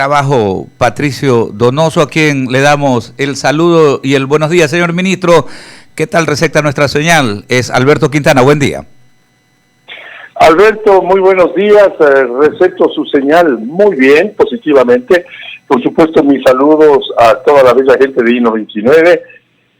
Trabajo, Patricio Donoso, a quien le damos el saludo y el buenos días. Señor ministro, ¿qué tal receta nuestra señal? Es Alberto Quintana, buen día. Alberto, muy buenos días, receto su señal muy bien, positivamente. Por supuesto, mis saludos a toda la bella gente de I-99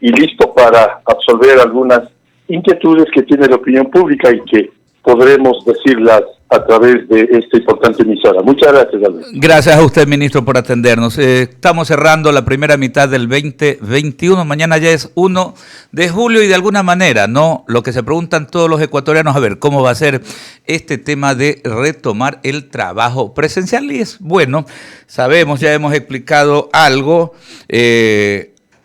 y listo para absolver algunas inquietudes que tiene la opinión pública y que podremos decirlas a través de esta importante emisora. Muchas gracias, Alberto. Gracias a usted, ministro, por atendernos. Estamos cerrando la primera mitad del 2021. Mañana ya es 1 de julio y de alguna manera, ¿no? Lo que se preguntan todos los ecuatorianos, a ver, ¿cómo va a ser este tema de retomar el trabajo presencial? Y es bueno, sabemos, ya hemos explicado algo.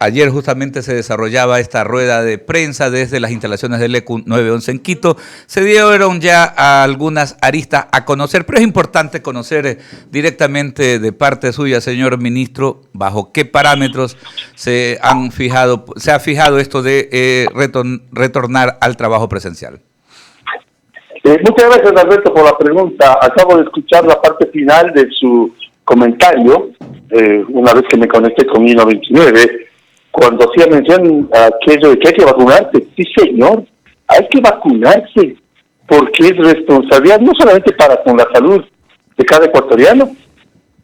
Ayer justamente se desarrollaba esta rueda de prensa desde las instalaciones del ECU 911 en Quito. Se dieron ya algunas aristas a conocer, pero es importante conocer directamente de parte suya, señor ministro, bajo qué parámetros se ha fijado esto de retornar al trabajo presencial. Muchas gracias, Alberto, por la pregunta. Acabo de escuchar la parte final de su comentario, una vez que me conecté con I-99, cuando hacía mención a aquello de que hay que vacunarse. Sí, señor, hay que vacunarse, porque es responsabilidad no solamente para con la salud de cada ecuatoriano,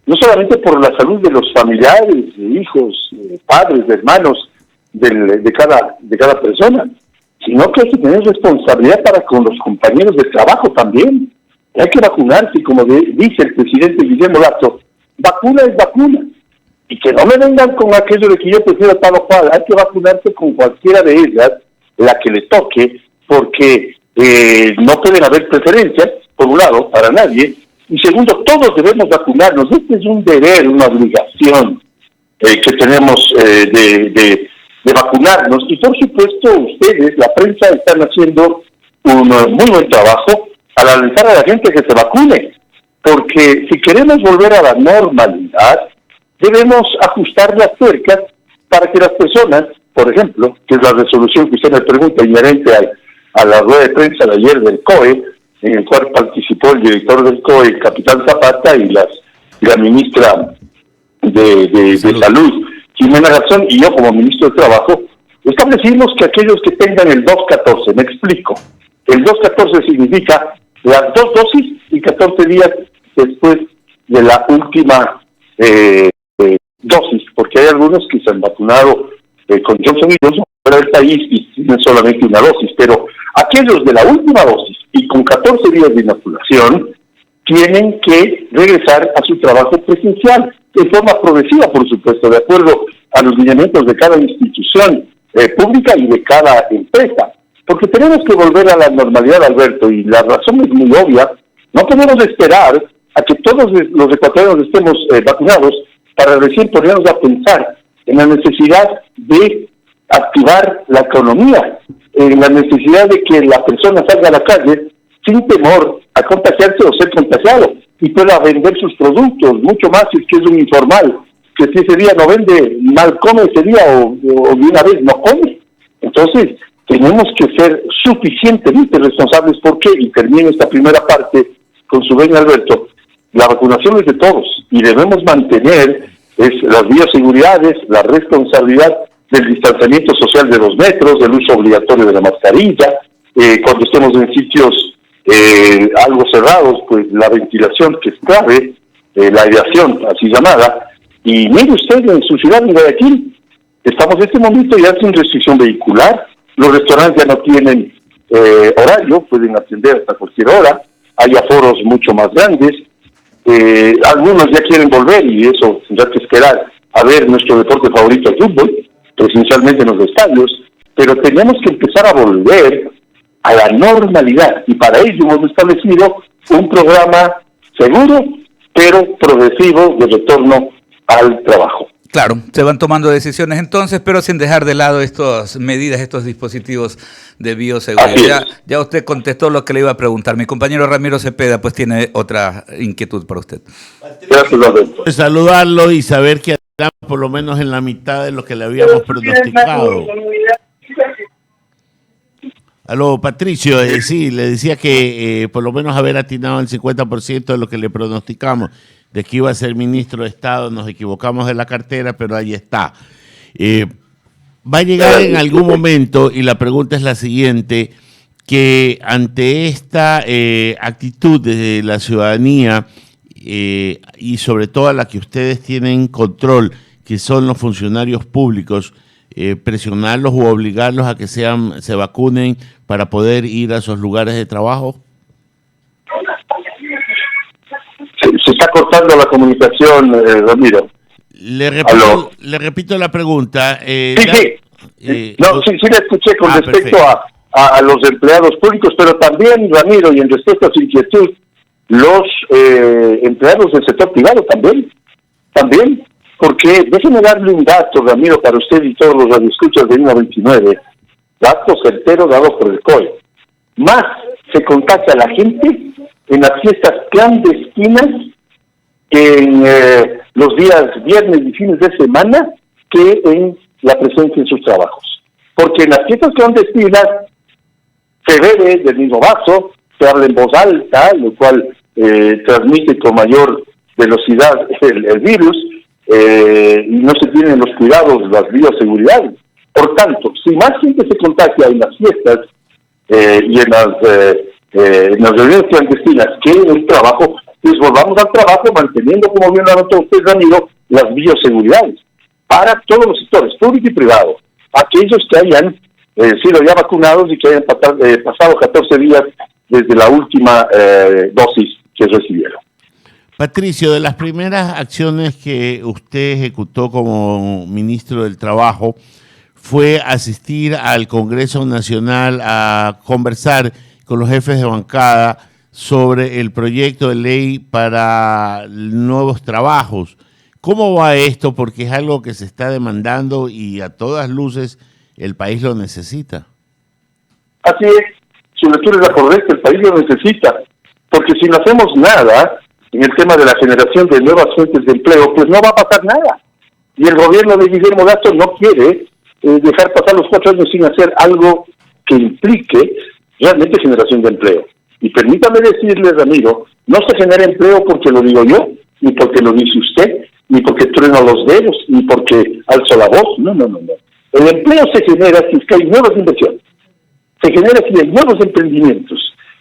no solamente por la salud de los familiares, de hijos, de padres, de hermanos de cada persona, sino que hay que tener responsabilidad para con los compañeros de trabajo también. Hay que vacunarse, y como dice el presidente Guillermo Lasso, vacuna es vacuna. Y que no me vengan con aquello de que yo prefiero tal o cual. Hay que vacunarse con cualquiera de ellas, la que le toque, porque no pueden haber preferencias, por un lado, para nadie, y segundo, todos debemos vacunarnos. Este es un deber, una obligación que tenemos de vacunarnos. Y por supuesto, ustedes, la prensa, están haciendo un muy buen trabajo al alentar a la gente que se vacune, porque si queremos volver a la normalidad, debemos ajustar las tuercas para que las personas, por ejemplo, que es la resolución que usted me pregunta inherente a la rueda de prensa de ayer del COE, en el cual participó el director del COE, el capitán Zapata, y la ministra de Salud, Jimena Garzón, y yo como ministro de Trabajo, establecimos que aquellos que tengan el 214, me explico, el 214 significa las 2 dosis y 14 días después de la última dosis, porque hay algunos que se han vacunado con Johnson & Johnson fuera del país y tienen solamente una dosis, pero aquellos de la última dosis y con 14 días de inoculación tienen que regresar a su trabajo presencial de forma progresiva, por supuesto, de acuerdo a los lineamientos de cada institución pública y de cada empresa, porque tenemos que volver a la normalidad, Alberto, y la razón es muy obvia. No podemos esperar a que todos los ecuatorianos estemos vacunados para recién ponernos a pensar en la necesidad de activar la economía, en la necesidad de que la persona salga a la calle sin temor a contagiarse o ser contagiado y pueda vender sus productos, mucho más si es que es un informal, que si ese día no vende, mal come ese día o de una vez no come. Entonces, tenemos que ser suficientemente responsables porque, y termino esta primera parte con su venia, Alberto, la vacunación es de todos y debemos mantener las bioseguridades, la responsabilidad del distanciamiento social de 2 metros, del uso obligatorio de la mascarilla, cuando estemos en sitios algo cerrados, pues la ventilación que es clave, la aireación así llamada. Y mire usted, en su ciudad, en Guayaquil, estamos en este momento ya sin restricción vehicular, los restaurantes ya no tienen horario, pueden atender hasta cualquier hora, hay aforos mucho más grandes. Algunos ya quieren volver y eso tendrá que esperar a ver nuestro deporte favorito, el fútbol, presencialmente en los estadios, pero tenemos que empezar a volver a la normalidad y para ello hemos establecido un programa seguro pero progresivo de retorno al trabajo. Claro, se van tomando decisiones entonces, pero sin dejar de lado estas medidas, estos dispositivos de bioseguridad. Ya usted contestó lo que le iba a preguntar. Mi compañero Ramiro Cepeda pues tiene otra inquietud para usted. Gracias, saludarlo y saber que estamos por lo menos en la mitad de lo que le habíamos pronosticado. Aló, Patricio, sí, le decía que por lo menos haber atinado el 50% de lo que le pronosticamos, de que iba a ser ministro de Estado, nos equivocamos de la cartera, pero ahí está. Va a llegar en algún momento, y la pregunta es la siguiente, que ante esta actitud de la ciudadanía, y sobre todo a la que ustedes tienen control, que son los funcionarios públicos, presionarlos o obligarlos a que se vacunen para poder ir a esos lugares de trabajo? Se está cortando la comunicación, Ramiro. Le repito la pregunta. Sí, la escuché con respecto a los empleados públicos, pero también, Ramiro, y en respuesta a su inquietud, los empleados del sector privado también, porque déjeme darle un dato, Ramiro, para usted y todos los radioescuchas de 129, dato certero dado por el COE. Más se contagia a la gente en las fiestas clandestinas en los días viernes y fines de semana que en la presencia en sus trabajos. Porque en las fiestas clandestinas se bebe del mismo vaso, se habla en voz alta, lo cual transmite con mayor velocidad el virus, y no se tienen los cuidados, las bioseguridades. Por tanto, si más gente se contagia en las fiestas y en las reuniones clandestinas que en el trabajo, pues volvamos al trabajo manteniendo, como bien lo anotó usted, Ramiro, las bioseguridades para todos los sectores, público y privado. Aquellos que hayan sido ya vacunados y que hayan pasado 14 días desde la última dosis que recibieron. Patricio, de las primeras acciones que usted ejecutó como ministro del Trabajo fue asistir al Congreso Nacional a conversar con los jefes de bancada sobre el proyecto de ley para nuevos trabajos. ¿Cómo va esto? Porque es algo que se está demandando y a todas luces el país lo necesita. Así es, su lectura es la correcta, el país lo necesita, porque si no hacemos nada en el tema de la generación de nuevas fuentes de empleo, pues no va a pasar nada. Y el gobierno de Guillermo Lasso no quiere dejar pasar los 4 años sin hacer algo que implique realmente generación de empleo. Y permítame decirle, Ramiro, no se genera empleo porque lo digo yo, ni porque lo dice usted, ni porque trueno los dedos, ni porque alzo la voz. No. El empleo se genera si es que hay nuevas inversiones. Se genera si hay nuevos emprendimientos.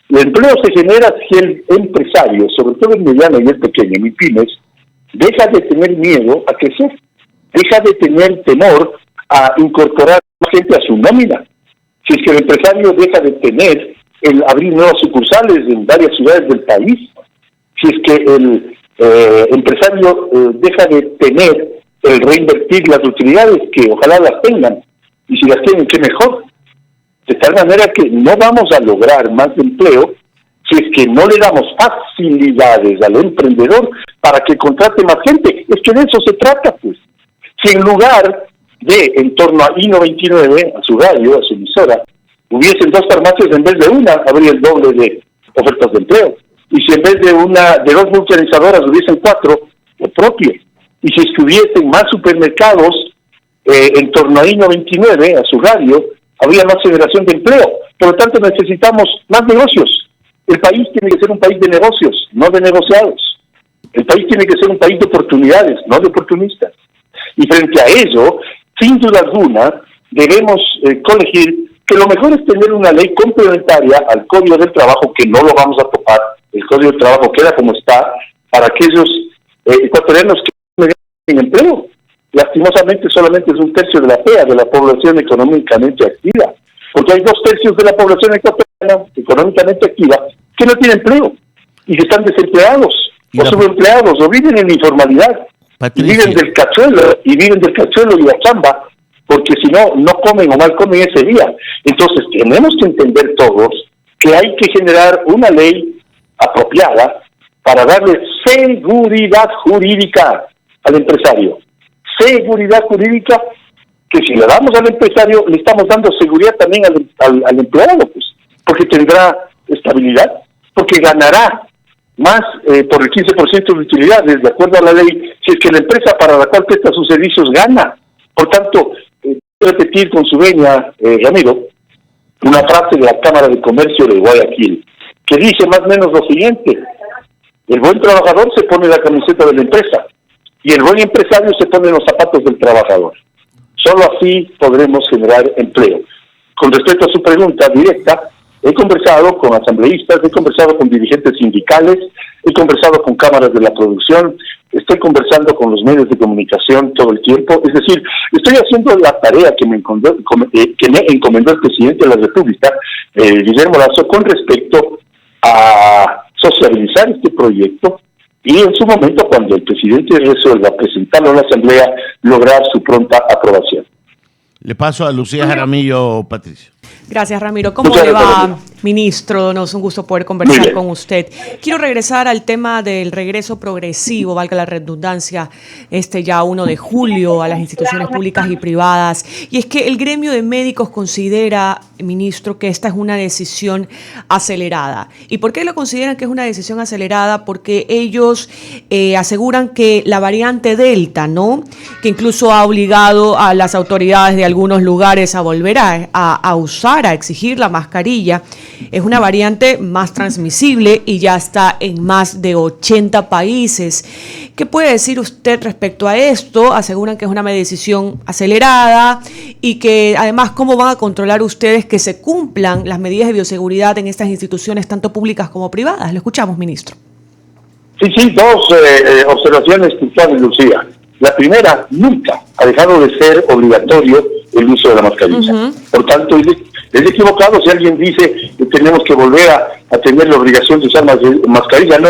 El empleo se genera si el empresario, sobre todo el mediano y el pequeño, MIPYMES, deja de tener miedo a crecer, deja de tener temor a incorporar gente a su nómina. Si es que el empresario deja de tener el abrir nuevas sucursales en varias ciudades del país, si es que el empresario deja de tener el reinvertir las utilidades, que ojalá las tengan, y si las tienen, qué mejor. De tal manera que no vamos a lograr más empleo si es que no le damos facilidades al emprendedor para que contrate más gente. Es que de eso se trata, pues. Si en lugar de, en torno a I-99, a su radio, a su emisora, hubiesen 2 farmacias en vez de una, habría el doble de ofertas de empleo. Y si en vez de 2 multiorganizadoras hubiesen 4, lo propio. Y si es que hubiesen más supermercados en torno a I-99, a su radio, habría más generación de empleo. Por lo tanto, necesitamos más negocios. El país tiene que ser un país de negocios, no de negociados. El país tiene que ser un país de oportunidades, no de oportunistas. Y frente a ello, sin duda alguna, debemos colegir que lo mejor es tener una ley complementaria al Código del Trabajo, que no lo vamos a topar. El Código del Trabajo queda como está para aquellos ecuatorianos que no tienen empleo. Lastimosamente solamente es 1/3 de la PEA, de la población económicamente activa, porque hay 2/3 de la población ecuatoriana económicamente activa que no tiene empleo y que están desempleados o subempleados o viven en informalidad. Patricio. Y viven del cachuelo y la chamba, porque si no, no comen o mal comen ese día. Entonces tenemos que entender todos que hay que generar una ley apropiada para darle seguridad jurídica al empresario. Seguridad jurídica que si le damos al empresario, le estamos dando seguridad también al empleado, pues, porque tendrá estabilidad, porque ganará más por el 15% de utilidades, de acuerdo a la ley, si es que la empresa para la cual presta sus servicios gana. Por tanto, repetir con su venia, Ramiro, una frase de la Cámara de Comercio de Guayaquil, que dice más o menos lo siguiente: el buen trabajador se pone la camiseta de la empresa y el buen empresario se pone los zapatos del trabajador. Solo así podremos generar empleo. Con respecto a su pregunta directa, he conversado con asambleístas, he conversado con dirigentes sindicales, he conversado con cámaras de la producción, estoy conversando con los medios de comunicación todo el tiempo. Es decir, estoy haciendo la tarea que me encomendó el presidente de la República, Guillermo Lasso, con respecto a sociabilizar este proyecto y en su momento, cuando el presidente resuelva presentarlo a la Asamblea, lograr su pronta aprobación. Le paso a Lucía Jaramillo, Patricio. Gracias, Ramiro. ¿Cómo le va, ministro? Nos es un gusto poder conversar con usted. Quiero regresar al tema del regreso progresivo, valga la redundancia, ya 1 de julio a las instituciones públicas y privadas. Y es que el gremio de médicos considera, ministro, que esta es una decisión acelerada. ¿Y por qué lo consideran que es una decisión acelerada? Porque ellos aseguran que la variante Delta, ¿no?, que incluso ha obligado a las autoridades de algunos lugares a volver a usar, a exigir la mascarilla, es una variante más transmisible y ya está en más de 80 países. ¿Qué puede decir usted respecto a esto? Aseguran que es una decisión acelerada y que además, ¿cómo van a controlar ustedes que se cumplan las medidas de bioseguridad en estas instituciones, tanto públicas como privadas? Lo escuchamos, ministro. Sí, dos observaciones puntuales, Lucía. La primera, nunca ha dejado de ser obligatorio el uso de la mascarilla. Uh-huh. Por tanto, es equivocado si alguien dice que tenemos que volver a tener la obligación de usar mascarilla. No,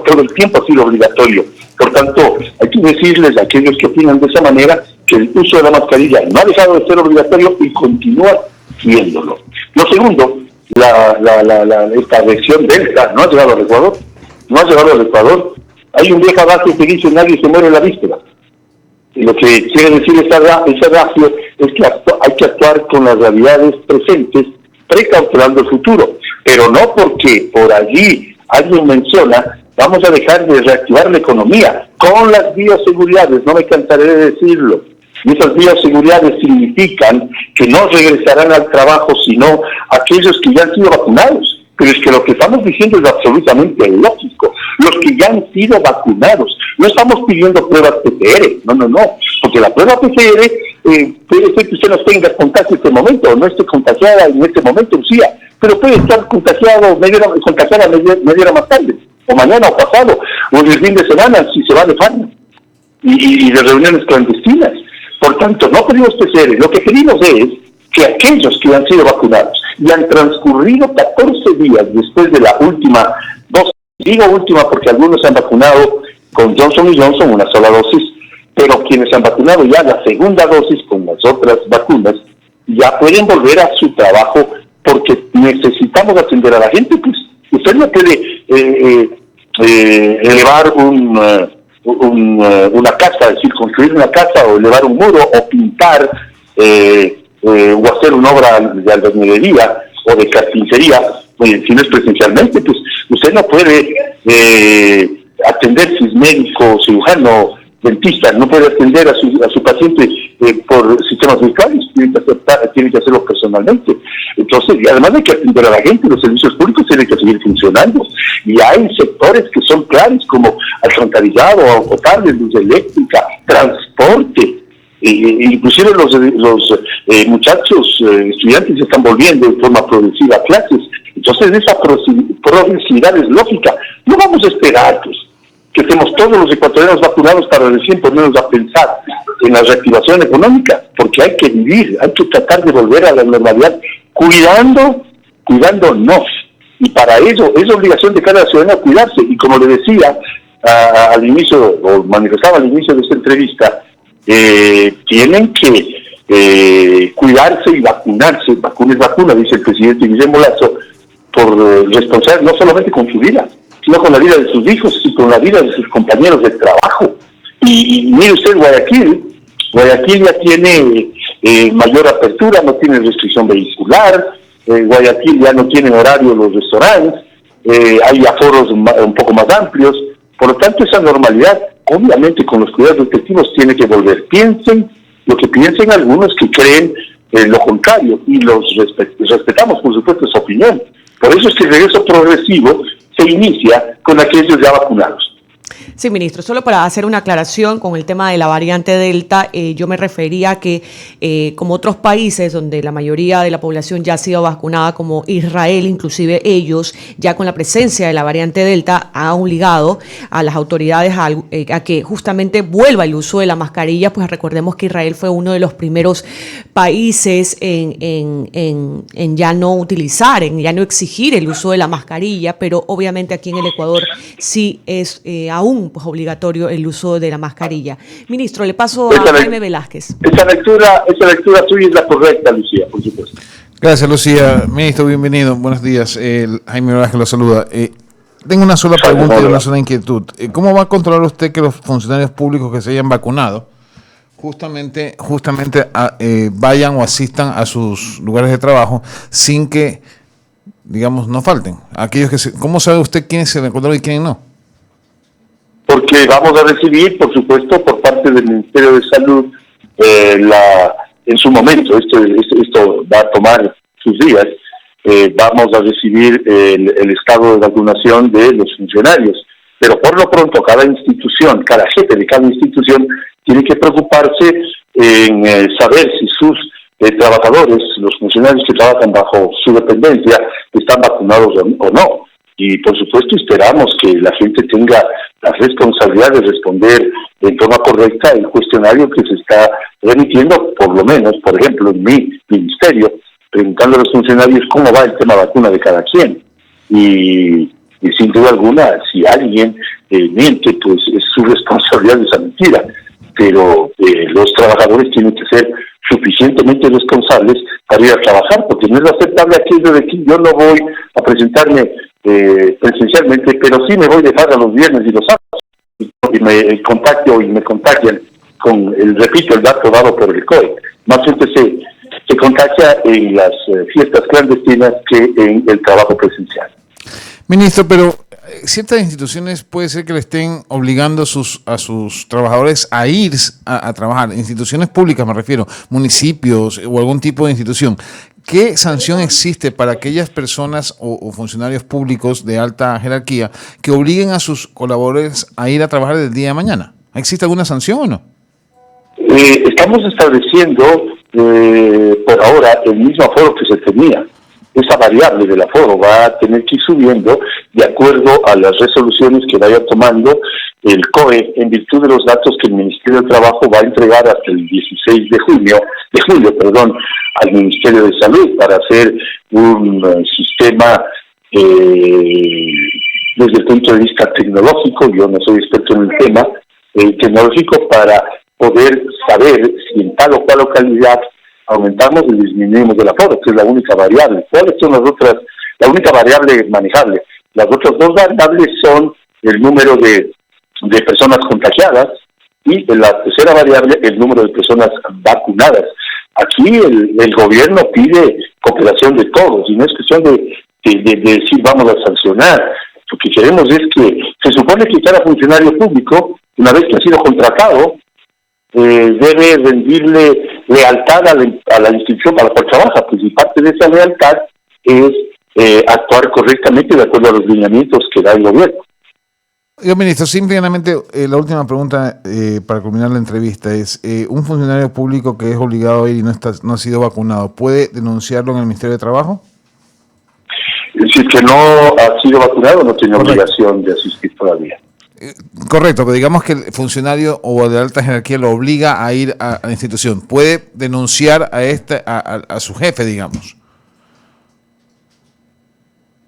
todo el tiempo ha sido obligatorio. Por tanto, hay que decirles a aquellos que opinan de esa manera que el uso de la mascarilla no ha dejado de ser obligatorio y continúa siéndolo. Lo segundo, esta versión Delta no ha llegado al Ecuador. Hay un viejo adagio que dice: nadie se muere en la víspera. Y lo que quiere decir ese ratio es que hay que actuar con las realidades presentes, precautelando el futuro. Pero no porque por allí alguien menciona, vamos a dejar de reactivar la economía con las bioseguridades, no me cansaré de decirlo. Y esas bioseguridades significan que no regresarán al trabajo sino aquellos que ya han sido vacunados. Pero es que lo que estamos diciendo es absolutamente lógico. Los que ya han sido vacunados. No estamos pidiendo pruebas PCR, no. Porque la prueba PCR puede ser que usted no tenga contagio en este momento, o no esté contagiada en este momento, Lucía. Pero puede estar contagiada media hora más tarde, o mañana o pasado, o en el fin de semana, si se va de farra y de reuniones clandestinas. Por tanto, no pedimos PCR. Lo que pedimos es que aquellos que han sido vacunados y han transcurrido 14 días después de la última dosis, digo última porque algunos se han vacunado con Johnson & Johnson, una sola dosis, pero quienes han vacunado ya la segunda dosis con las otras vacunas, ya pueden volver a su trabajo porque necesitamos atender a la gente. Pues usted no puede elevar una casa, es decir, construir una casa o elevar un muro o pintar o hacer una obra de albañilería o de carpintería, si no es presencialmente, pues usted no puede atender, si es médico, cirujano, dentista, no puede atender a su paciente por sistemas virtuales, tiene que hacerlo personalmente. Entonces, y además hay que atender a la gente, los servicios públicos tienen que seguir funcionando. Y hay sectores que son claves, como alcantarillado, agua potable, luz eléctrica, transporte. Inclusive los muchachos, estudiantes, están volviendo de forma progresiva a clases. Entonces, esa progresividad es lógica. No vamos a esperar que estemos todos los ecuatorianos vacunados para recién ponernos a pensar en la reactivación económica, porque hay que vivir, hay que tratar de volver a la normalidad, cuidándonos. Y para ello es obligación de cada ciudadano cuidarse. Y como le decía al inicio, o manifestaba al inicio de esta entrevista, tienen que cuidarse y vacunarse. Vacuna, dice el presidente Guillermo Lasso, por responsabilidad no solamente con su vida, sino con la vida de sus hijos y con la vida de sus compañeros de trabajo. Y mire usted, Guayaquil ya tiene mayor apertura, no tiene restricción vehicular, Guayaquil ya no tiene horario los restaurantes, hay aforos un poco más amplios. Por lo tanto, esa normalidad, obviamente con los cuidados respectivos, tiene que volver. Piensen lo que piensen algunos que creen lo contrario, y los respetamos, por supuesto, su opinión. Por eso es que el regreso progresivo se inicia con aquellos ya vacunados. Sí, ministro, solo para hacer una aclaración con el tema de la variante Delta, yo me refería a que como otros países donde la mayoría de la población ya ha sido vacunada, como Israel, inclusive ellos ya con la presencia de la variante Delta han obligado a las autoridades a que justamente vuelva el uso de la mascarilla, pues recordemos que Israel fue uno de los primeros países en ya no utilizar, en ya no exigir el uso de la mascarilla, pero obviamente aquí en el Ecuador sí es aún pues obligatorio el uso de la mascarilla. Ministro, le paso a Jaime Velázquez. Esa lectura suya es la correcta, Lucía, por supuesto. Gracias, Lucía. Ministro, bienvenido. Buenos días. Jaime Velázquez lo saluda. Tengo una sola pregunta y una sola inquietud. ¿Cómo va a controlar usted que los funcionarios públicos que se hayan vacunado justamente vayan o asistan a sus lugares de trabajo sin que, digamos, no falten? ¿Cómo sabe usted quiénes se vacunaron y quiénes no? Porque vamos a recibir, por supuesto, por parte del Ministerio de Salud, en su momento, esto va a tomar sus días, vamos a recibir el estado de vacunación de los funcionarios. Pero por lo pronto, cada institución, cada jefe de cada institución, tiene que preocuparse en saber si sus trabajadores, los funcionarios que trabajan bajo su dependencia, están vacunados o no. Y por supuesto esperamos que la gente tenga la responsabilidad de responder en forma correcta el cuestionario que se está remitiendo, por lo menos, por ejemplo, en mi ministerio, preguntando a los funcionarios cómo va el tema vacuna de cada quien. Y sin duda alguna, si alguien miente, pues es su responsabilidad esa mentira. Pero los trabajadores tienen que ser suficientemente responsables para ir a trabajar, porque no es aceptable aquello de que yo no voy a presentarme presencialmente, pero sí me voy de farra los viernes y los sábados y me contagian con el dato dado por el COE. Más gente se contagia en las fiestas clandestinas que en el trabajo presencial. Ministro, pero ciertas instituciones puede ser que le estén obligando a sus trabajadores a ir a trabajar, instituciones públicas me refiero, municipios o algún tipo de institución. ¿Qué sanción existe para aquellas personas o funcionarios públicos de alta jerarquía que obliguen a sus colaboradores a ir a trabajar el día de mañana? ¿Existe alguna sanción o no? Estamos estableciendo por ahora el mismo aforo que se tenía. Esa variable del aforo va a tener que ir subiendo de acuerdo a las resoluciones que vaya tomando el COE en virtud de los datos que el Ministerio del Trabajo va a entregar hasta el 16 de julio, al Ministerio de Salud para hacer un sistema desde el punto de vista tecnológico. Yo no soy experto en el tema tecnológico, para poder saber si en tal o cual localidad aumentamos y disminuimos el aforo, que es la única variable. ¿Cuáles son las otras? La única variable manejable. Las otras dos variables son el número de personas contagiadas y la tercera variable, el número de personas vacunadas. Aquí el gobierno pide cooperación de todos y no es cuestión de decir vamos a sancionar. Lo que queremos es que se supone que cada funcionario público, una vez que ha sido contratado, debe rendirle lealtad a la institución para la cual trabaja, pues, y parte de esa lealtad es actuar correctamente de acuerdo a los lineamientos que da el gobierno. Yo, ministro, simplemente la última pregunta para culminar la entrevista es, ¿un funcionario público que es obligado a ir y no ha sido vacunado, puede denunciarlo en el Ministerio de Trabajo? Si es que no ha sido vacunado, no tiene obligación de asistir todavía. Correcto, pero digamos que el funcionario o de alta jerarquía lo obliga a ir a la institución. ¿Puede denunciar a su jefe, digamos?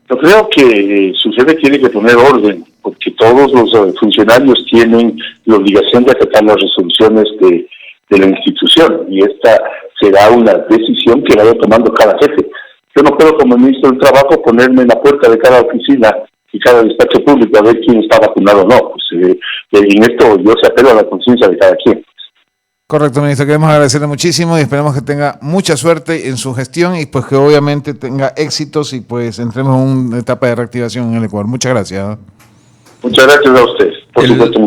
Yo creo que su jefe tiene que poner orden, porque todos los funcionarios tienen la obligación de acatar las resoluciones de la institución, y esta será una decisión que vaya tomando cada jefe. Yo no puedo, como ministro del Trabajo, ponerme en la puerta de cada oficina y cada despacho público a ver quién está vacunado o no. Pues, en esto yo se apelo a la conciencia de cada quien. Correcto, ministro. Queremos agradecerle muchísimo y esperemos que tenga mucha suerte en su gestión y pues que obviamente tenga éxitos y pues entremos en una etapa de reactivación en el Ecuador. Muchas gracias. Muchas gracias a ustedes. Por supuesto, muchas